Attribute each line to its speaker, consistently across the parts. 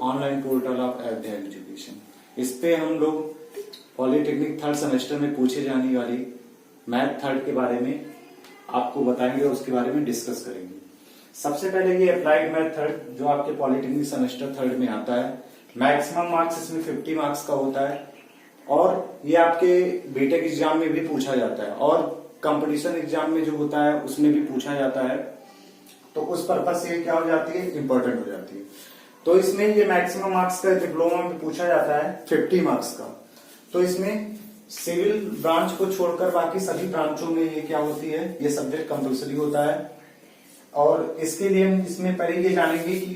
Speaker 1: Online portal of Ayodhya education. इस पे हम लोग पॉलिटेक्निक थर्ड सेमेस्टर में पूछे जाने वाली मैथ थर्ड के बारे में आपको बताएंगे और उसके बारे में डिस्कस करेंगे। सबसे पहले ये अप्लाइड मैथ थर्ड जो आपके पॉलिटेक्निक सेमेस्टर थर्ड में आता है। मैक्सिमम मार्क्स इसमें 50 मार्क्स का होता है और ये आपके बीटेक एग्जाम में भी पूछा जाता है और कंपटीशन एग्जाम में जो होता है उसमें भी पूछा जाता है। तो उस पर्पज से क्या हो जाती है, इंपॉर्टेंट हो जाती है। तो इसमें ये मैक्सिमम मार्क्स का डिप्लोमा में पूछा जाता है 50 मार्क्स का। तो इसमें सिविल ब्रांच को छोड़कर बाकी सभी ब्रांचों में ये क्या होती है, ये सब्जेक्ट कंपल्सरी होता है। और इसके लिए हम इसमें पहले ये जानेंगे कि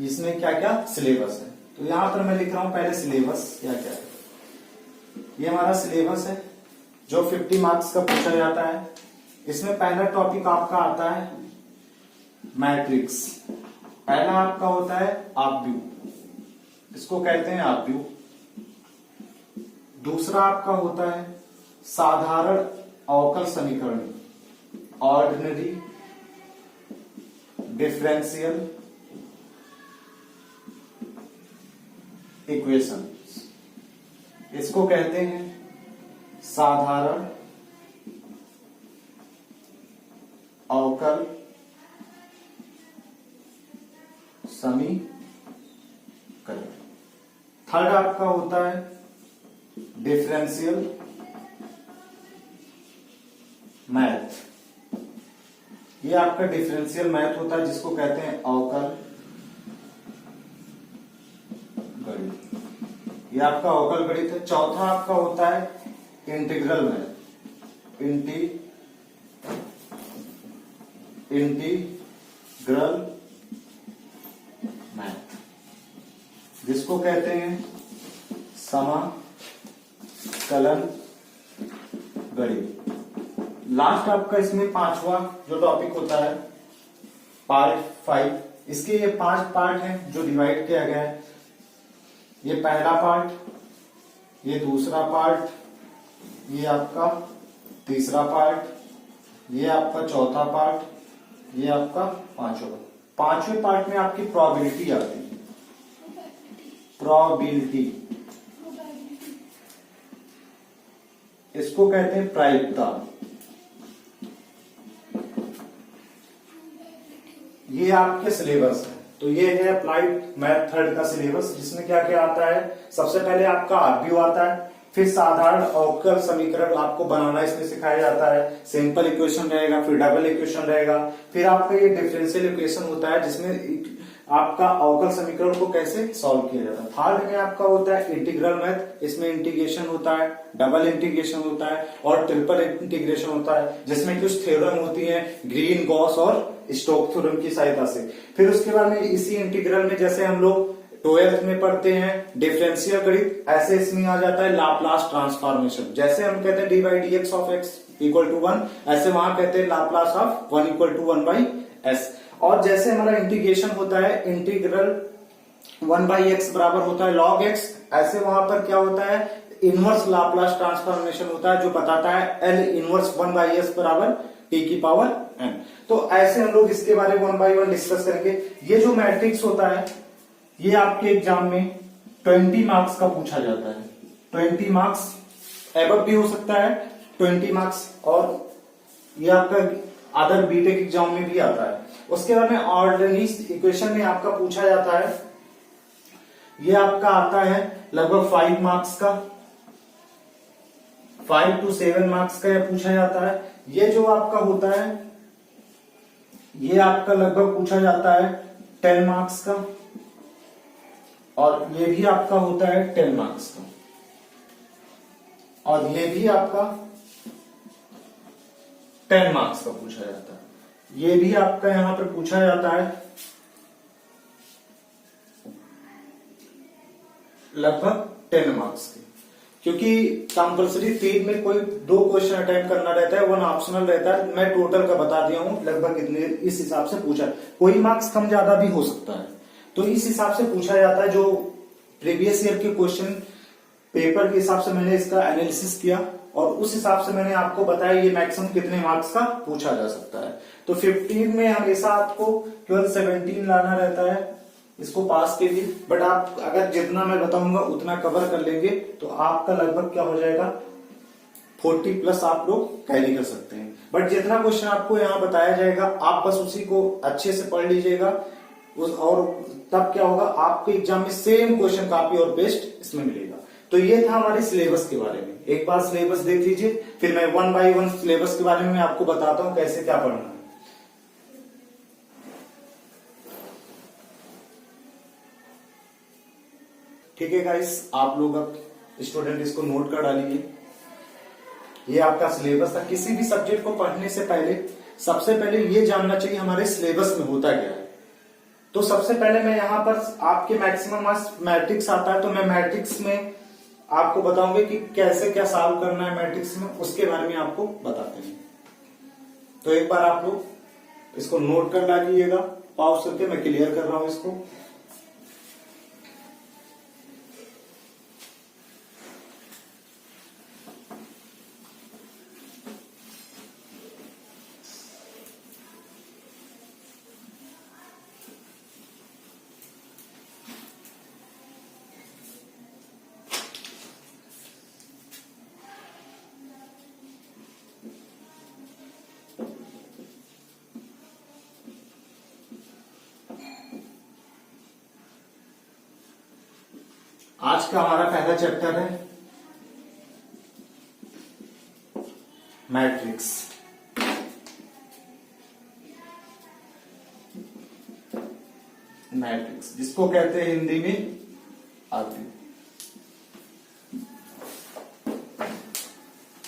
Speaker 1: इसमें क्या क्या सिलेबस है। तो यहां पर मैं लिख रहा हूं पहले सिलेबस क्या क्या है। ये हमारा सिलेबस है जो 50 मार्क्स का पूछा जाता है। इसमें पहला टॉपिक आपका आता है मैट्रिक्स। पहला आपका होता है आपव्यू, इसको कहते हैं आपव्यू। दूसरा आपका होता है साधारण अवकल समीकरण, ऑर्डिनरी डिफरेंशियल इक्वेशन, इसको कहते हैं साधारण अवकल समीकरण। थर्ड आपका होता है डिफरेंशियल मैथ। ये आपका डिफरेंशियल मैथ होता है जिसको कहते हैं अवकल गणित। ये आपका अवकल गणित है। चौथा आपका होता है इंटीग्रल मैथ, इंटीग्रल मैथ, जिसको कहते हैं समाकलन गणित। लास्ट आपका इसमें पांचवा जो टॉपिक होता है पार्ट 5। इसके ये 5 पार्ट हैं जो डिवाइड किया गया है। ये पहला पार्ट, ये दूसरा पार्ट, ये आपका तीसरा पार्ट, ये आपका चौथा पार्ट, ये आपका पांचवा। पांचवें पार्ट में आपकी प्रोबेबिलिटी आती है। प्रोबेबिलिटी, इसको कहते हैं प्रायिकता। ये आपके सिलेबस है। तो ये है अप्लाइड मैथ थर्ड का सिलेबस, जिसमें क्या क्या आता है। सबसे पहले आपका आरव्यू आता है, फिर साधारण अवकल समीकरण आपको बनाना इसमें सिखाया जाता है। सिंपल इक्वेशन रहेगा, फिर डबल इक्वेशन रहेगा, फिर आपका ये डिफरेंशियल इक्वेशन होता है जिसमें आपका अवकल समीकरण को कैसे सॉल्व किया जाता है। थर्ड में आपका होता है इंटीग्रल मैथ, इसमें इंटीग्रेशन होता है, डबल इंटीग्रेशन होता है और ट्रिपल इंटीग्रेशन होता है, जिसमें कुछ थ्योरम होती है ग्रीन, गॉस और स्टोक्स थ्योरम की सहायता से। फिर उसके बाद में इसी इंटीग्रल में जैसे हम लोग 12th में पढ़ते हैं डिफरेंशियल गणित, ऐसे इसमें आ जाता है लाप्लास ट्रांसफॉर्मेशन। जैसे हम कहते हैं d by d x of x equal to 1, ऐसे वहां कहते हैं Laplace of 1 equal to 1 by s. और जैसे हमारा इंटीग्रेशन होता है, इंटीग्रल 1 बाई एक्स बराबर होता है log x, ऐसे वहां पर क्या होता है इनवर्स लाप्लास ट्रांसफॉर्मेशन होता है जो बताता है L इनवर्स 1 बाई एस बराबर t की पावर n। तो ऐसे हम लोग इसके बारे में 1 बाई 1 डिस्कस करेंगे। ये जो मैट्रिक्स होता है ये आपके एग्जाम में 20 मार्क्स का पूछा जाता है। 20 मार्क्स एबव भी हो सकता है 20 मार्क्स, और ये आपका अदर बीटेक एग्जाम में भी आता है। उसके बाद में ऑर्डिनरी इक्वेशन में आपका पूछा जाता है, ये आपका आता है लगभग 5 मार्क्स का, 5 to 7 मार्क्स का यह पूछा जाता है। ये जो आपका होता है ये आपका लगभग पूछा जाता है 10 मार्क्स का, और ये भी आपका होता है 10 मार्क्स का, और ये भी आपका 10 मार्क्स का पूछा जाता है। ये भी आपका यहां पर पूछा जाता है लगभग 10 मार्क्स के, क्योंकि कंपल्सरी 3 में कोई 2 क्वेश्चन अटेम्प्ट करना रहता है, 1 ऑप्शनल रहता है। मैं टोटल का बता दिया हूं लगभग इतने, इस हिसाब से पूछा। कोई मार्क्स कम ज्यादा भी हो सकता है, तो इस हिसाब से पूछा जाता है। जो प्रीवियस ईयर के क्वेश्चन पेपर के हिसाब से मैंने इसका एनालिसिस किया और उस हिसाब से मैंने आपको बताया ये मैक्सिमम कितने मार्क्स का पूछा जा सकता है। तो 15 में हमेशा आपको केवल 17 लाना रहता है इसको पास के लिए, बट आप अगर जितना मैं बताऊंगा उतना कवर कर लेंगे तो आपका लगभग क्या हो जाएगा 40 प्लस आप लोग कैरी कर सकते हैं। बट जितना क्वेश्चन आपको यहाँ बताया जाएगा आप बस उसी को अच्छे से पढ़ लीजिएगा और तब क्या होगा आपके एग्जाम में सेम क्वेश्चन कॉपी और पेस्ट इसमें मिलेगा। तो ये था हमारे सिलेबस के बारे में। एक बार सिलेबस देख लीजिए, फिर मैं 1 बाय 1 सिलेबस के बारे में आपको बताता हूं कैसे क्या पढ़ना है। ठीक है गाइस, आप लोग अब स्टूडेंट इसको नोट कर डालिए। ये आपका सिलेबस था। किसी भी सब्जेक्ट को पढ़ने से पहले सबसे पहले ये जानना चाहिए हमारे सिलेबस में होता क्या है। तो सबसे पहले मैं यहाँ पर आपके मैक्सिमम मार्क्स मैट्रिक्स आता है, तो मैं मैट्रिक्स में आपको बताऊंगा कि कैसे क्या सॉल्व करना है मैट्रिक्स में, उसके बारे में आपको बताते हैं। तो एक बार आप लोग इसको नोट कर डालिएगा, पॉज करके मैं क्लियर कर रहा हूं इसको। आज का हमारा पहला चैप्टर है मैट्रिक्स। मैट्रिक्स जिसको कहते हैं हिंदी में आरबी।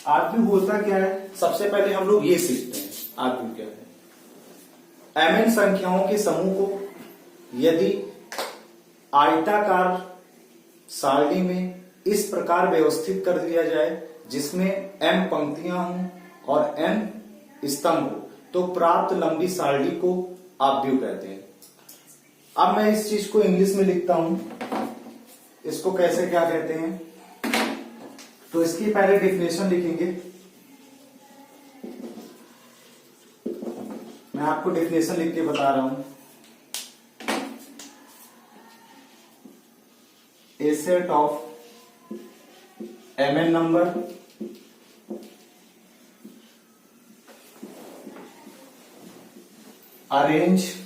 Speaker 1: आरबी होता क्या है, सबसे पहले हम लोग ये सीखते हैं आरबी क्या है। एम एन संख्याओं के समूह को यदि आयताकार सारणी में इस प्रकार व्यवस्थित कर दिया जाए जिसमें m पंक्तियां हों और n स्तंभ हो तो प्राप्त लंबी सारणी को आव्यूह कहते हैं। अब मैं इस चीज को इंग्लिश में लिखता हूं, इसको कैसे क्या कहते हैं। तो इसकी पहले डेफिनेशन लिखेंगे। मैं आपको डेफिनेशन लिख के बता रहा हूं। A set of mn number arranged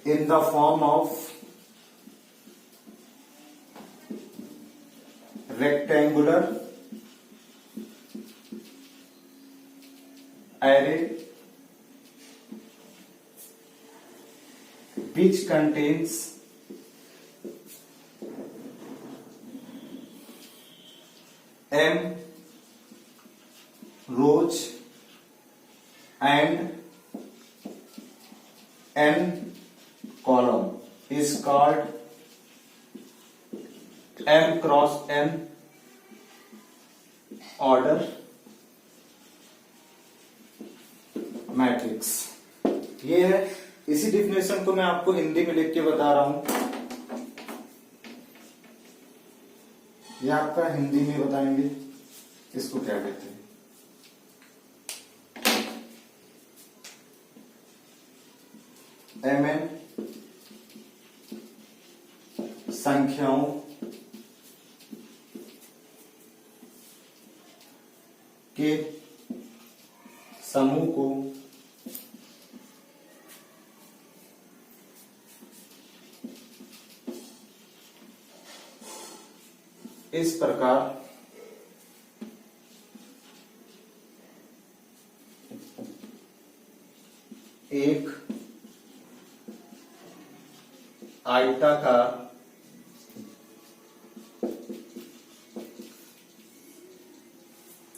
Speaker 1: in the form of rectangular array which contains m rows and n column is called m cross n order matrix. ये है, इसी डिफिनेशन को मैं आपको हिंदी में लिख के बता रहा हूं। ये आपका हिंदी में बताएंगे इसको क्या कहते हैं। mn संख्याओं के समूह को इस प्रकार एक आयताकार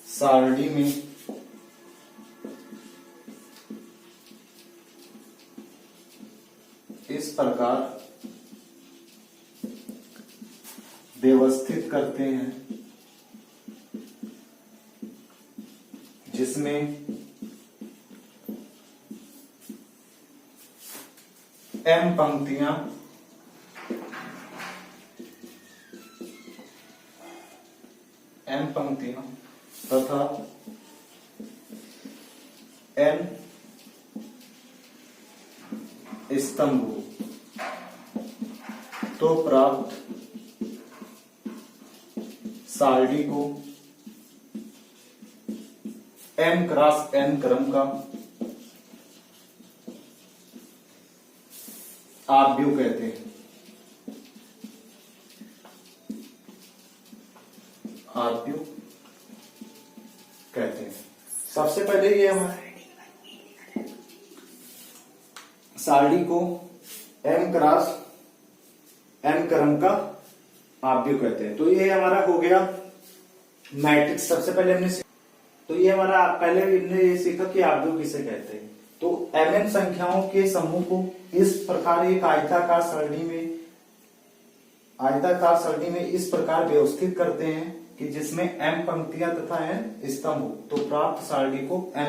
Speaker 1: सारणी में इस प्रकार व्यवस्थित करते हैं जिसमें m पंक्तियां तथा n स्तंभ हो तो प्राप्त सारणी को m क्रॉस n क्रम का आव्यूह कहते हैं। आव्यूह कहते हैं। सबसे पहले ये हमारे सारणी को m क्रॉस n क्रम का आव्यूह कहते हैं। तो ये हमारा हो गया मैट्रिक्स। सबसे पहले हमने तो ये हमारा पहले हमने ये सीखा कि आव्यूह किसे कहते हैं। तो mn संख्याओं के समूह को इस प्रकार एक आयताकार सरणी में इस प्रकार व्यवस्थित करते हैं कि जिसमें m पंक्तियां तथा n स्तंभ हो तो प्राप्त सारणी को m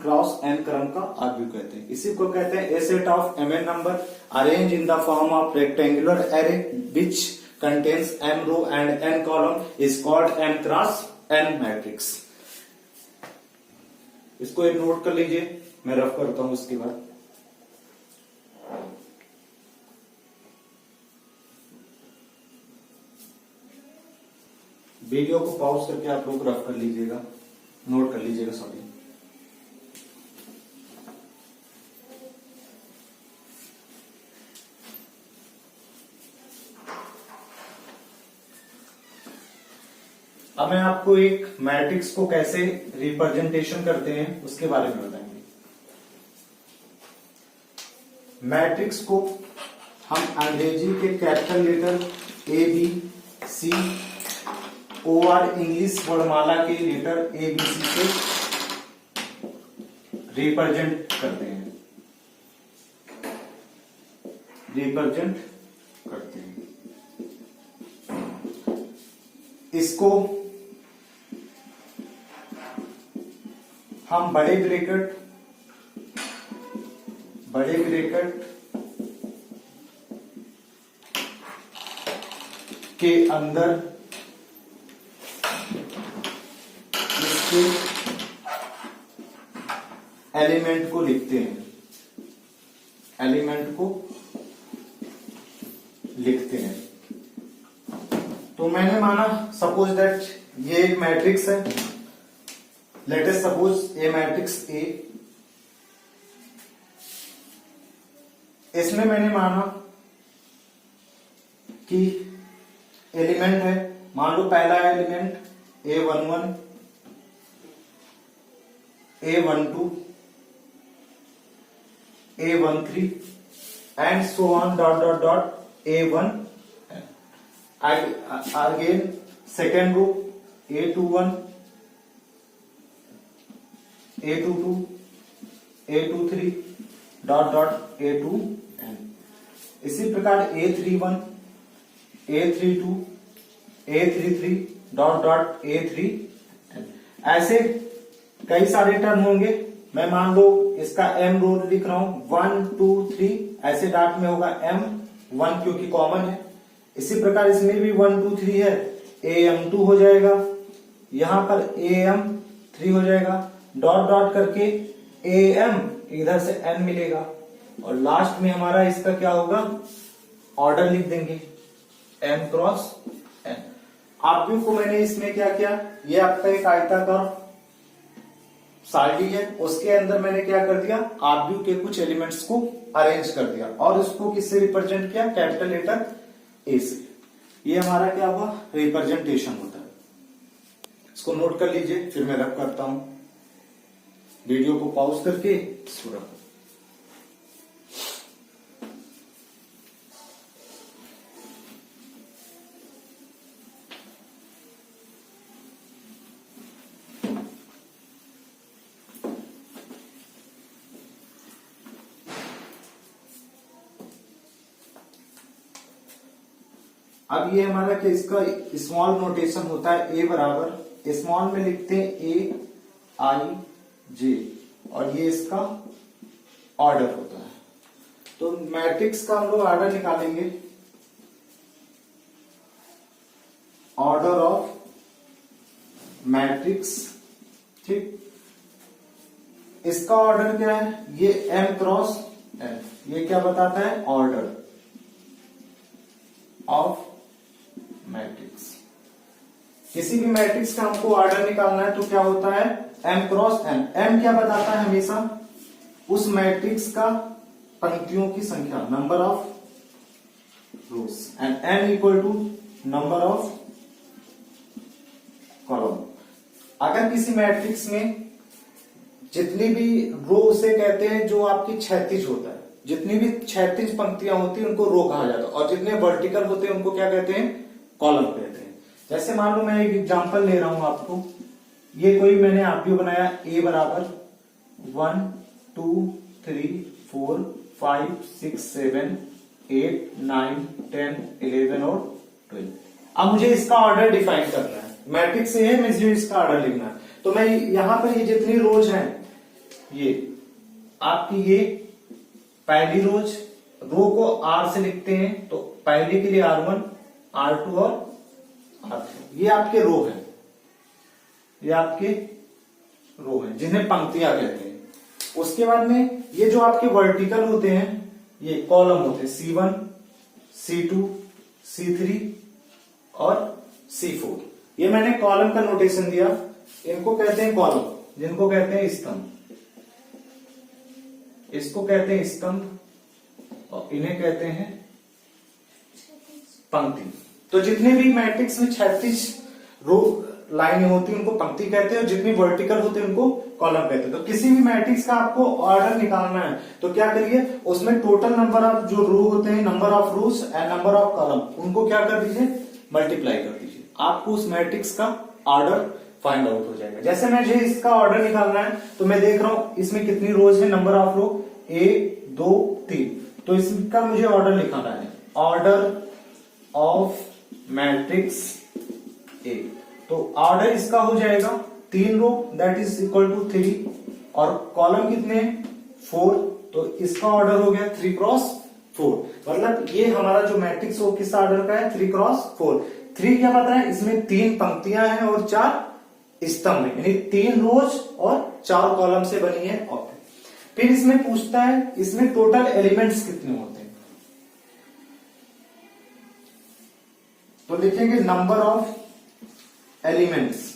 Speaker 1: क्रॉस n क्रम का आव्यूह कहते हैं। इसी को कहते हैं a set of mn number arranged in the form of rectangular array which contains m row and n column is called m cross n matrix। इसको एक नोट कर लीजिए, मैं रफ करता हूं उसके बाद। वीडियो को पॉज करके आप लोग रफ कर लीजिएगा, नोट कर लीजिएगा, सॉरी। अब मैं आपको एक मैट्रिक्स को कैसे रिप्रेजेंटेशन करते हैं उसके बारे में बताएंगे। मैट्रिक्स को हम अंग्रेजी के capital letter A B C or English वर्णमाला के लेटर ए बी सी से रिप्रेजेंट करते हैं। इसको हम बड़े ब्रैकेट के अंदर इसके एलिमेंट को लिखते हैं। तो मैंने माना सपोज दैट ये एक मैट्रिक्स है, let us suppose A matrix A. इसमें मैंने माना कि एलिमेंट है, मान लो पहला element A11 A12 A13 and so on A1 again second row A21 A22 A23 A2n। इसी प्रकार A31 A32 A33 A3n। ऐसे कई सारे टर्म होंगे। मैं मान लो इसका m रो लिख रहा हूं 1 2 3, ऐसे डॉट में होगा m1 क्योंकि कॉमन है। इसी प्रकार इसमें भी 1 2 3 है, am2 हो जाएगा, यहां पर am3 हो जाएगा, डॉट डॉट करके am इधर से n मिलेगा और लास्ट में हमारा इसका क्या होगा, ऑर्डर लिख देंगे m क्रॉस n। आव्यूह को मैंने इसमें क्या किया, ये आपका एक आयताकार सारणी है, उसके अंदर मैंने क्या कर दिया, आव्यूह के कुछ एलिमेंट्स को अरेंज कर दिया और उसको किससे रिप्रेजेंट किया, कैपिटल लेटर ए से। ये हमारा क्या हुआ, रिप्रेजेंटेशन होता है। इसको नोट कर लीजिए, फिर मैं रब करता हूं, वीडियो को पॉज करके इसको रखो। अब ये हमारा कि इसका स्मॉल नोटेशन होता है, ए बराबर स्मॉल में लिखते हैं ए आई जे और ये इसका ऑर्डर होता है। तो मैट्रिक्स का हम लोग ऑर्डर निकालेंगे, ऑर्डर ऑफ मैट्रिक्स, ठीक। इसका ऑर्डर क्या है, ये m क्रॉस एल, ये क्या बताता है? Order of matrix. किसी भी मैट्रिक्स का हमको ऑर्डर निकालना है तो क्या होता है? m cross n। m क्या बताता है? हमेशा उस मैट्रिक्स का पंक्तियों की संख्या, number of rows, and n equal to number of column. अगर किसी मैट्रिक्स में जितनी भी रो, उसे कहते हैं जो आपकी क्षैतिज होता है, जितनी भी क्षैतिज पंक्तियां होती हैं उनको रो कहा जाता है, और जितने वर्टिकल होते हैं उनको क्या कहते हैं? कॉलम कहते हैं। जैसे मान लो मैं एक एग्जांपल ले रहा हूं आपको, ये कोई मैंने आरपीओ बनाया, ए बराबर 1 2 3 4 5 6 7 8 9 10 11 और 12। अब मुझे इसका ऑर्डर डिफाइन करना है, मैट्रिक्स से है, मुझे इसका ऑर्डर लिखना है। तो मैं यहां पर ये जितनी रोज हैं, ये आपकी ये पहली रोज, रो को आर से लिखते हैं तो पहले के लिए R1 R2 और R3, ये आपके रो है, ये आपके रो है जिन्हें पंक्तियां कहते हैं। उसके बाद में ये जो आपके वर्टिकल होते हैं ये कॉलम होते हैं, C1 C2 C3 और C4। ये मैंने कॉलम का नोटेशन दिया, इनको कहते हैं कॉलम, जिनको कहते हैं स्तंभ, इसको कहते हैं स्तंभ और इन्हें कहते हैं पंक्ति। तो जितने भी मैट्रिक्स में क्षैतिज रो लाइनें होती हैं उनको पंक्ति कहते हैं, और जितनी वर्टिकल होते हैं उनको कॉलम कहते हैं। तो किसी भी मैट्रिक्स का आपको ऑर्डर निकालना है तो क्या करिए, उसमें टोटल नंबर ऑफ जो रो होते हैं, number of rows and number of column, उनको क्या कर दीजिए? मल्टीप्लाई कर दीजिए। आपको उस मैट्रिक्स का ऑर्डर फाइंड आउट हो जाएगा। जैसे मुझे इसका ऑर्डर निकालना है तो मैं देख रहा हूं इसमें कितनी रोज है, नंबर ऑफ रो 1 2 3, तो इसका मुझे ऑर्डर निकालना है, ऑर्डर ऑफ मैट्रिक्स ए। तो ऑर्डर इसका हो जाएगा 3 रो दैट इज इक्वल टू 3, और कॉलम कितने हैं? 4, तो इसका ऑर्डर हो गया 3 क्रॉस 4। मतलब ये हमारा जो मैट्रिक्स वो किस ऑर्डर का है? 3 क्रॉस 4। 3 क्या पता है? इसमें 3 पंक्तियां हैं और 4 स्तंभ है, यानी 3 रोज और 4 कॉलम से बनी है। और फिर इसमें पूछता है इसमें टोटल एलिमेंट्स कितने होते हैं, तो लिखेंगे नंबर ऑफ एलिमेंट्स।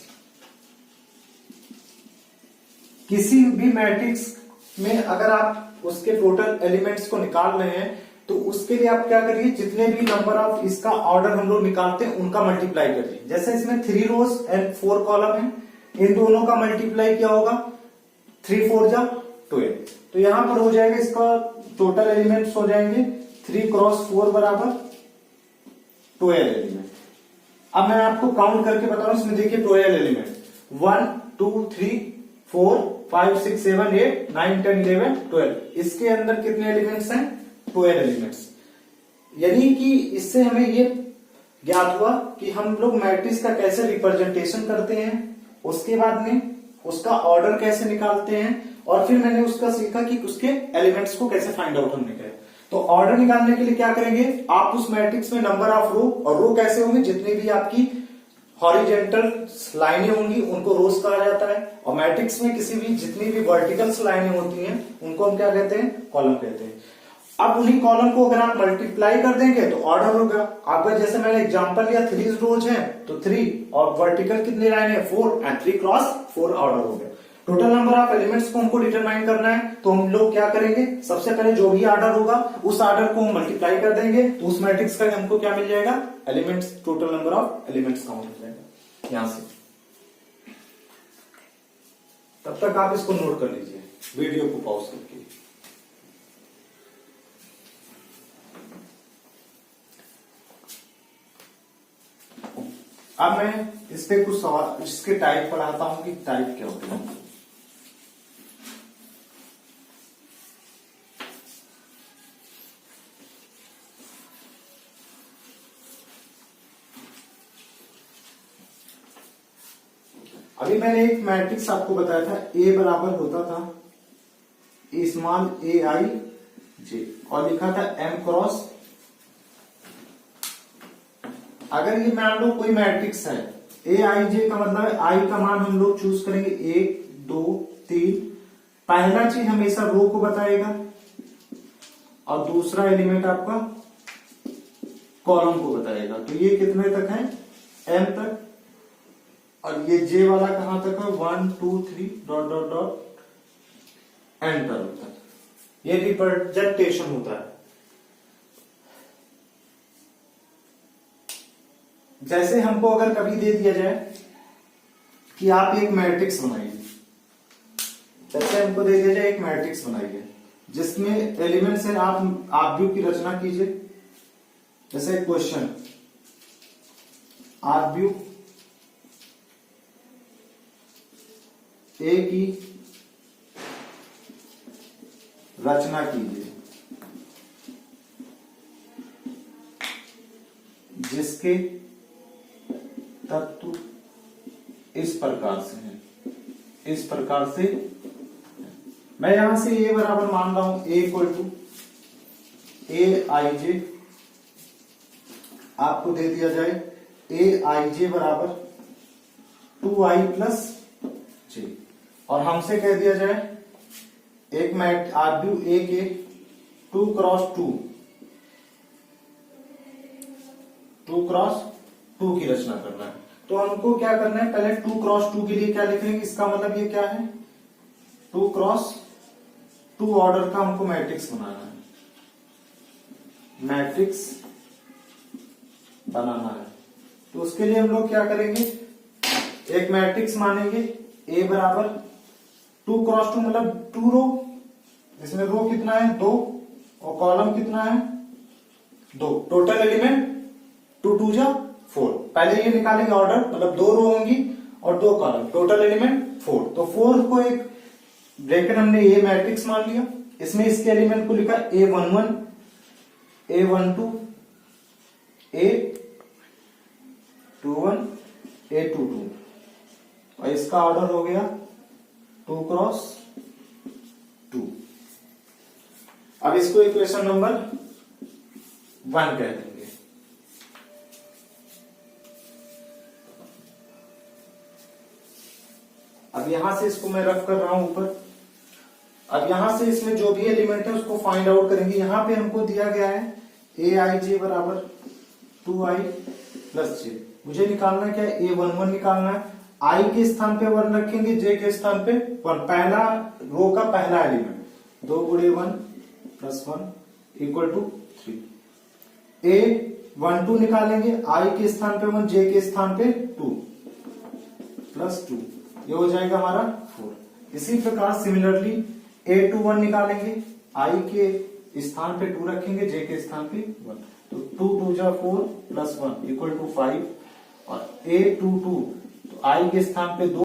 Speaker 1: किसी भी मैट्रिक्स में अगर आप उसके टोटल एलिमेंट्स को निकाल रहे हैं तो उसके लिए आप क्या करिए, जितने भी नंबर ऑफ इसका ऑर्डर हम लोग निकालते हैं उनका मल्टीप्लाई करिए। जैसे इसमें 3 रोज एंड 4 कॉलम है, इन दोनों का मल्टीप्लाई क्या होगा? 3 4 जा 12। तो यहां पर हो जाएगा इसका टोटल एलिमेंट्स हो जाएंगे 3 क्रॉस 4 बराबर 12 एलिमेंट। अब मैं आपको काउंट करके बता रहा हूं, इसमें देखिए 12 एलिमेंट, 1 2 3 4 5 6 7 8 9 10 11 12। इसके अंदर कितने एलिमेंट्स हैं? 12 एलिमेंट्स। यानी कि इससे हमें ये ज्ञात हुआ कि हम लोग मैट्रिक्स का कैसे रिप्रेजेंटेशन करते हैं, उसके बाद में उसका ऑर्डर कैसे निकालते हैं, और फिर मैंने उसका सीखा कि उसके एलिमेंट्स को कैसे फाइंड आउट हमने किया। तो ऑर्डर निकालने के लिए क्या करेंगे, आप उस मैट्रिक्स में नंबर ऑफ रो, और रो कैसे होंगे, जितनी भी आपकी हॉरिजेंटल लाइनें होंगी उनको रोज कहा जाता है, और मैट्रिक्स में किसी भी जितनी भी वर्टिकल लाइनें होती हैं उनको हम क्या कहते हैं? कॉलम कहते हैं। अब उन्हीं कॉलम को अगर आप मल्टीप्लाई कर देंगे तो ऑर्डर होगा आपका। जैसे मैंने एग्जांपल लिया 3 रोज हैं तो 3, और वर्टिकल कितनी लाइन है? 4, एंड 3 क्रॉस 4 ऑर्डर हो गया। टोटल नंबर ऑफ एलिमेंट्स को हमको डिटरमाइन करना है, तो हम लोग क्या करेंगे, सबसे पहले जो भी ऑर्डर होगा उस ऑर्डर को हम मल्टीप्लाई कर देंगे, तो उस मैट्रिक्स का हमको क्या मिल जाएगा? Elements, total number of elements count हो जाएगा यहां से। तब तक आप इसको नोट कर लीजिए वीडियो को पॉज करके। अब मैं इस पे कुछ सवाल, इसके टाइप पढ़ाता हूं कि टाइप क्या होते हैं। अभी मैंने एक मैट्रिक्स आपको बताया था, ए बराबर होता था स्मॉल ए आई जे, और लिखा था एम क्रॉस। अगर ये मान लो कोई मैट्रिक्स है, ए आई जे का मतलब है आई का मान हम लोग चूज करेंगे 1 2 3। पहला चीज हमेशा रो को बताएगा, और दूसरा एलिमेंट आपका कॉलम को बताएगा। तो ये कितने तक है, m तक, और ये j वाला कहां तक है, 1 2 3 डॉट डॉट डॉट n तक। ये रिप्रेजेंटेशन होता है। जैसे हमको अगर कभी दे दिया जाए कि आप एक मैट्रिक्स बनाइए, जैसे हमको दे दिया जाए एक मैट्रिक्स बनाइए जिसमें एलिमेंट से आप आरबीयू की रचना कीजिए। जैसे क्वेश्चन, आरबीयू ए की रचना कीजिए जिसके तत्व इस प्रकार से हैं, इस प्रकार से। मैं यहां से ए बराबर मान रहा हूं, ए इक्वल टू ए आई जे, आपको दे दिया जाए ए आई जे बराबर 2i प्लस जे, और हमसे कह दिया जाए एक मैट आरबीयू ए के 2 क्रॉस 2 की रचना करना है। तो हमको क्या करना है, पहले 2 क्रॉस 2 के लिए क्या लिखेंगे, इसका मतलब ये क्या है, 2 क्रॉस 2 ऑर्डर का हमको मैट्रिक्स बनाना है, मैट्रिक्स बनाना है। तो उसके लिए हम लोग क्या करेंगे, एक मैट्रिक्स मानेंगे ए बराबर 2 क्रॉस 2 मतलब 2 रो, इसमें रो कितना है 2 और कॉलम कितना है 2, टोटल एलिमेंट 2 2 जा 4। पहले ये निकालेंगे ऑर्डर, मतलब 2 रो होंगी और 2 कॉलम, टोटल एलिमेंट 4। तो 4 को एक ब्रैकेट हमने ये मैट्रिक्स मान लिया, इसमें इसके एलिमेंट को लिखा A11 A12 A21 A22, और इसका ऑर्डर हो गया 2 क्रॉस 2। अब इसको इक्वेशन नंबर 1 कह देंगे। अब यहां से इसको मैं रफ कर रहा हूं ऊपर। अब यहां से इसमें जो भी एलिमेंट है उसको फाइंड आउट करेंगे। यहां पे हमको दिया गया है ए आई जे बराबर 2i प्लस जे। मुझे निकालना क्या है, A11 निकालना है। आई के स्थान पे 1 रखेंगे, जे के स्थान पे 1, पहला रो का पहला एलिमेंट, 2 गुणे 1 प्लस 1 इक्वल टू 3। A12 निकालेंगे, आई के स्थान पे 1, जे के स्थान पे 2 प्लस 2, ये हो जाएगा हमारा 4। इसी प्रकार सिमिलरली A21 निकालेंगे, आई के स्थान पे 2 रखेंगे, जे के स्थान पे 1, तो 2 2 जा 4 प्लस 1 इक्वल टू 5, और A22 तो आई के स्थान पे 2